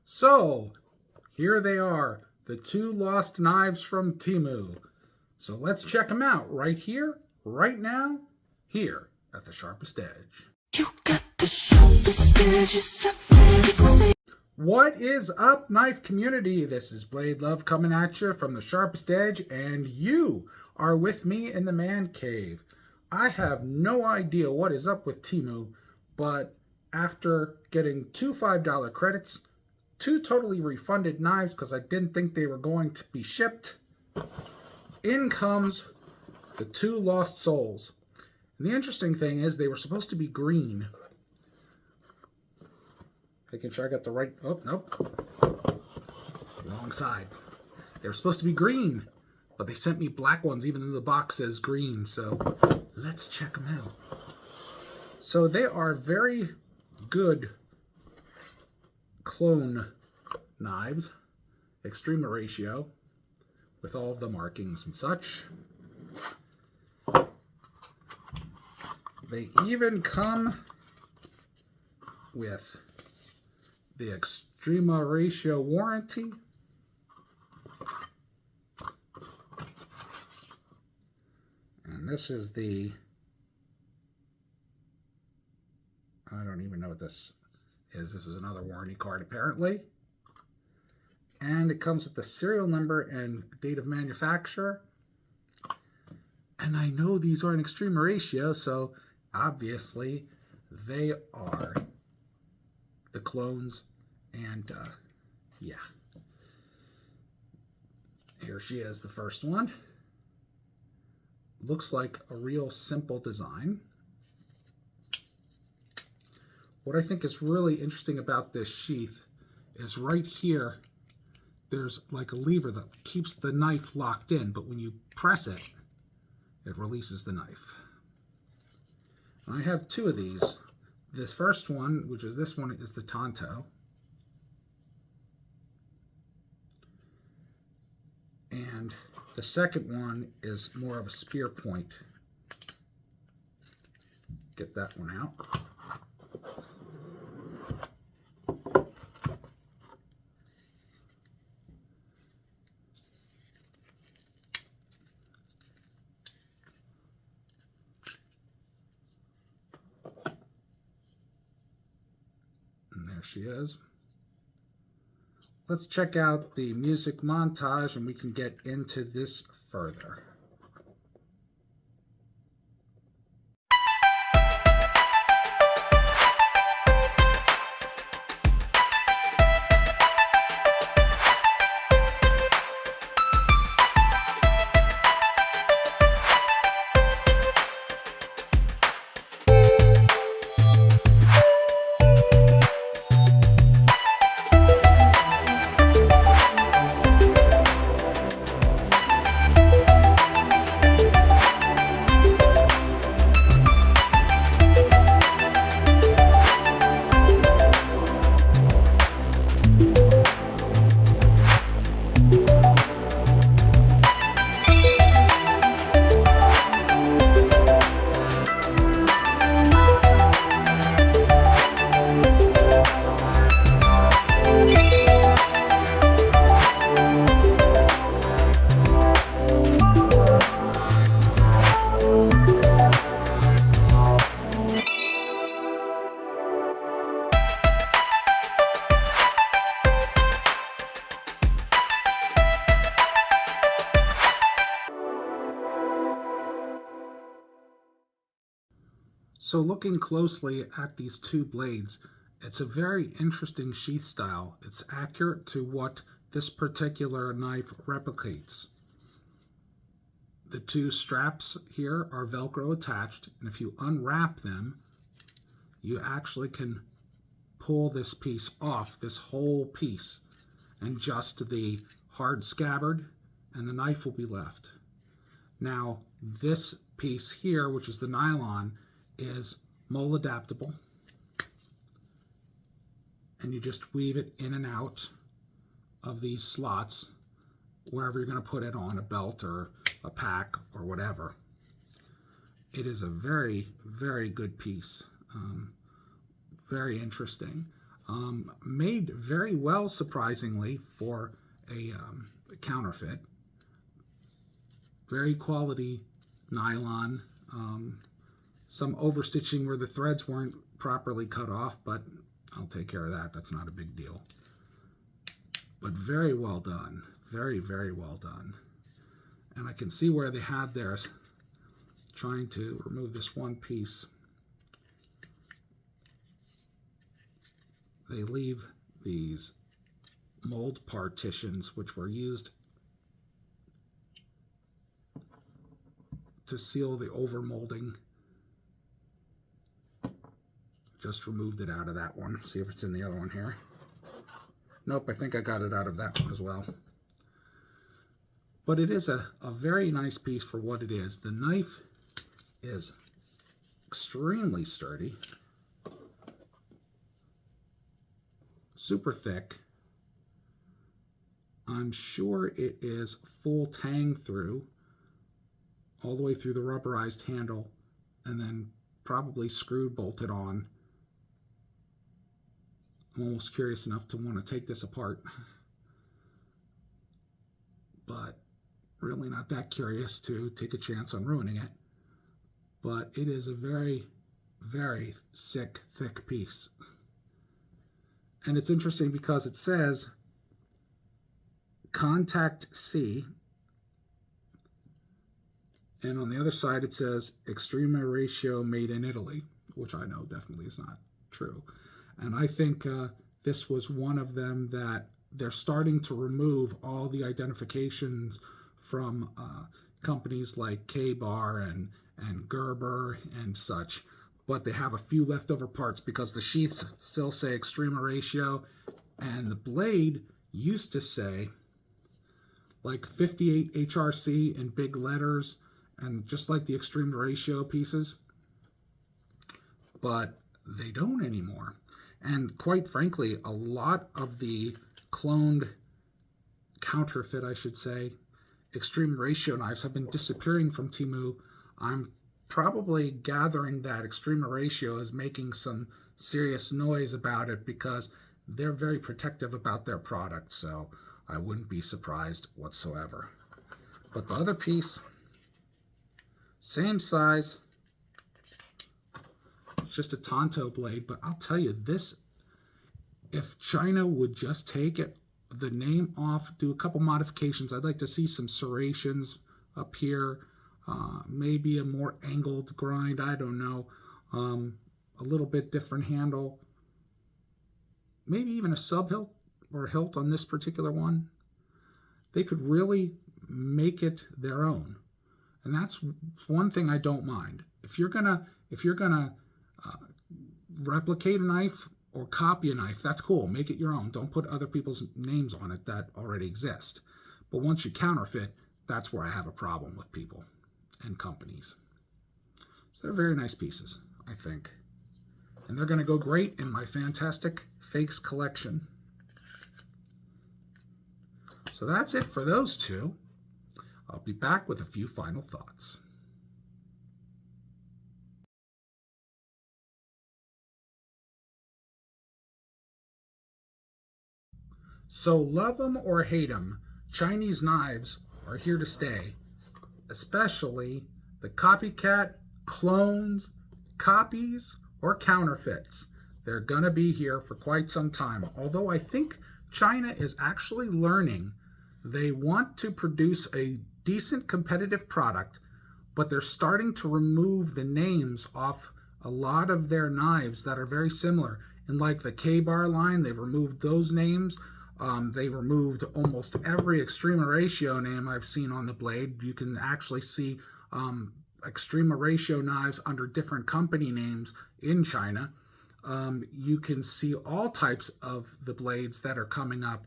So, here they are, the two lost knives from TEMU. So let's check them out right here, right now, here at the Sharpest Edge. You got the sharpest edges. What is up, knife community? This is Blade Love coming at you from the Sharpest Edge, and you are with me in the man cave. I have no idea what is up with TEMU, but after getting two $5 credits, two totally refunded knives because I didn't think they were going to be shipped, in comes the two lost souls. And the interesting thing is they were supposed to be green. Making sure I got the right... Oh, nope. Wrong side. They were supposed to be green, but they sent me black ones even though the box says green. So let's check them out. So they are very good clone knives. Extreme ratio with all of the markings and such. They even come with the Extrema ratio warranty. And this is the, I don't even know what this is. This is another warranty card apparently. And it comes with the serial number and date of manufacturer. And I know these are an Extrema ratio, so obviously they are the clones. And yeah, here she is, the first one. Looks like a real simple design. What I think is really interesting about this sheath is right here there's like a lever that keeps the knife locked in, but when you press it, it releases the knife. And I have two of these. This first one, which is this one, is the Tonto. And the second one is more of a spear point. Get that one out. And there she is. Let's check out the music montage and we can get into this further. So looking closely at these two blades, it's a very interesting sheath style. It's accurate to what this particular knife replicates. The two straps here are Velcro attached, and if you unwrap them, you actually can pull this piece off, this whole piece, and just the hard scabbard, and the knife will be left. Now, this piece here, which is the nylon, is mole adaptable, and you just weave it in and out of these slots wherever you're going to put it on a belt or a pack or whatever. It is a very, very good piece. Very interesting. Made very well, surprisingly, for a counterfeit. Very quality nylon. Some overstitching where the threads weren't properly cut off, but I'll take care of that. That's not a big deal. But very well done. Very, very well done. And I can see where they had theirs, trying to remove this one piece. They leave these mold partitions, which were used to seal the overmolding. Just removed it out of that one. See if it's in the other one here. Nope, I think I got it out of that one as well. But it is a very nice piece for what it is. The knife is extremely sturdy. Super thick. I'm sure it is full tang through, all the way through the rubberized handle, and then probably screwed bolted on. I'm almost curious enough to want to take this apart, but really not that curious to take a chance on ruining it. But it is a very, very sick, thick piece. And it's interesting because it says Contact C, and on the other side it says Extrema Ratio made in Italy, which I know definitely is not true. And I think this was one of them that they're starting to remove all the identifications from companies like K-Bar and Gerber and such. But they have a few leftover parts because the sheaths still say Extrema Ratio, and the blade used to say like 58 HRC in big letters, and just like the Extrema Ratio pieces, but they don't anymore. And quite frankly, a lot of the cloned, counterfeit, I should say, Extreme Ratio knives have been disappearing from TEMU. I'm probably gathering that Extrema Ratio is making some serious noise about it because they're very protective about their product, so I wouldn't be surprised whatsoever. But the other piece, same size, it's just a Tonto blade, but I'll tell you this, if China would just take the name off, do a couple modifications, I'd like to see some serrations up here, maybe a more angled grind, I don't know, a little bit different handle, maybe even a sub-hilt or hilt on this particular one. They could really make it their own. And that's one thing I don't mind. If you're gonna replicate a knife or copy a knife, that's cool. Make it your own. Don't put other people's names on it that already exist. But once you counterfeit, that's where I have a problem with people and companies. So they're very nice pieces, I think. And they're going to go great in my fantastic fakes collection. So that's it for those two. I'll be back with a few final thoughts. So love them or hate them, Chinese knives are here to stay, especially the copycat, clones, copies, or counterfeits. They're going to be here for quite some time, although I think China is actually learning. They want to produce a decent competitive product, but they're starting to remove the names off a lot of their knives that are very similar. In like the K-Bar line, they've removed those names. They removed almost every Extrema Ratio name I've seen on the blade. You can actually see Extrema Ratio knives under different company names in China. You can see all types of the blades that are coming up.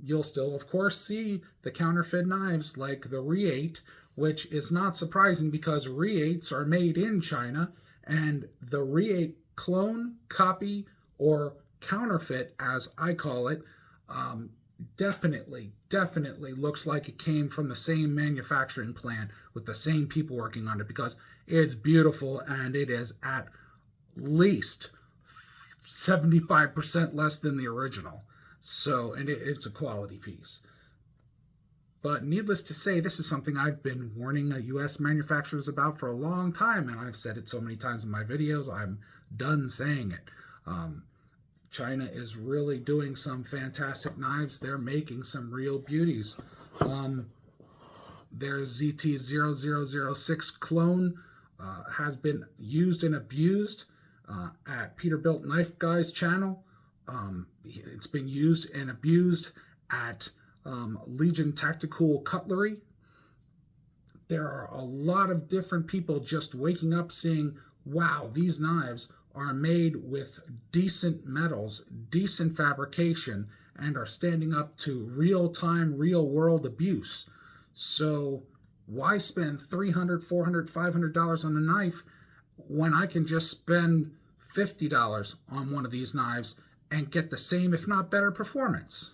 You'll still, of course, see the counterfeit knives like the Re8, which is not surprising because Re8s are made in China, and the Re8 clone, copy, or counterfeit, as I call it, definitely looks like it came from the same manufacturing plant with the same people working on it, because it's beautiful and it is at least 75% less than the original. So, and it's a quality piece. But needless to say, this is something I've been warning U.S. manufacturers about for a long time, and I've said it so many times in my videos, I'm done saying it. China is really doing some fantastic knives. They're making some real beauties. Their ZT0006 clone has been used and abused at Peterbilt Knife Guy's channel. It's been used and abused at Legion Tactical Cutlery. There are a lot of different people just waking up seeing, wow, these knives are made with decent metals, decent fabrication, and are standing up to real-time, real-world abuse. So why spend $300, $400, $500 on a knife when I can just spend $50 on one of these knives and get the same, if not better, performance?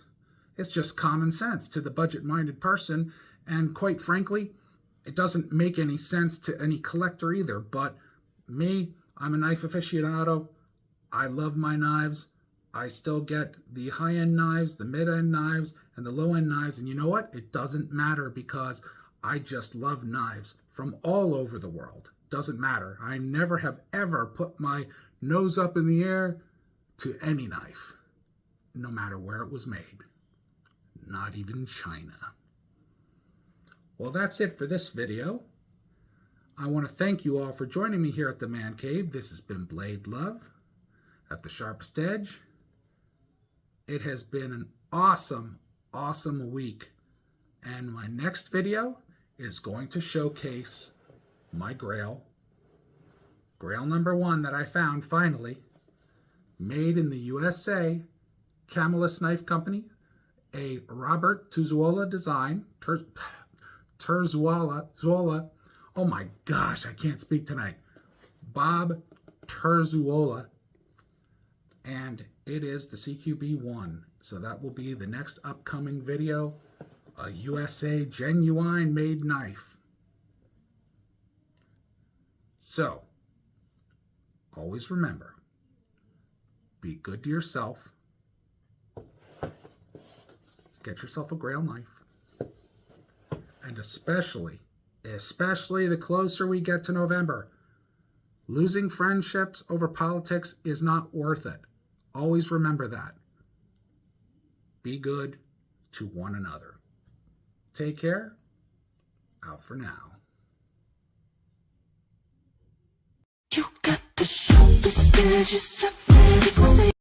It's just common sense to the budget-minded person, and quite frankly, it doesn't make any sense to any collector either. But me, I'm a knife aficionado. I love my knives. I still get the high-end knives, the mid-end knives, and the low-end knives. And you know what? It doesn't matter because I just love knives from all over the world. Doesn't matter. I never have ever put my nose up in the air to any knife, no matter where it was made. Not even China. Well, that's it for this video. I want to thank you all for joining me here at the Man Cave. This has been Blade Love at the Sharpest Edge. It has been an awesome, awesome week. And my next video is going to showcase my Grail. Grail number 1 that I found finally. Made in the USA. Camelus Knife Company. A Robert Terzuola design. Terzuola. Oh my gosh, I can't speak tonight. Bob Terzuola. And it is the CQB1. So that will be the next upcoming video. A USA genuine made knife. So, always remember, be good to yourself. Get yourself a Grail knife. And especially the closer we get to November, losing friendships over politics is not worth it. Always remember that. Be good to one another. Take care. Out for now. You got the sharpest edges I've ever seen.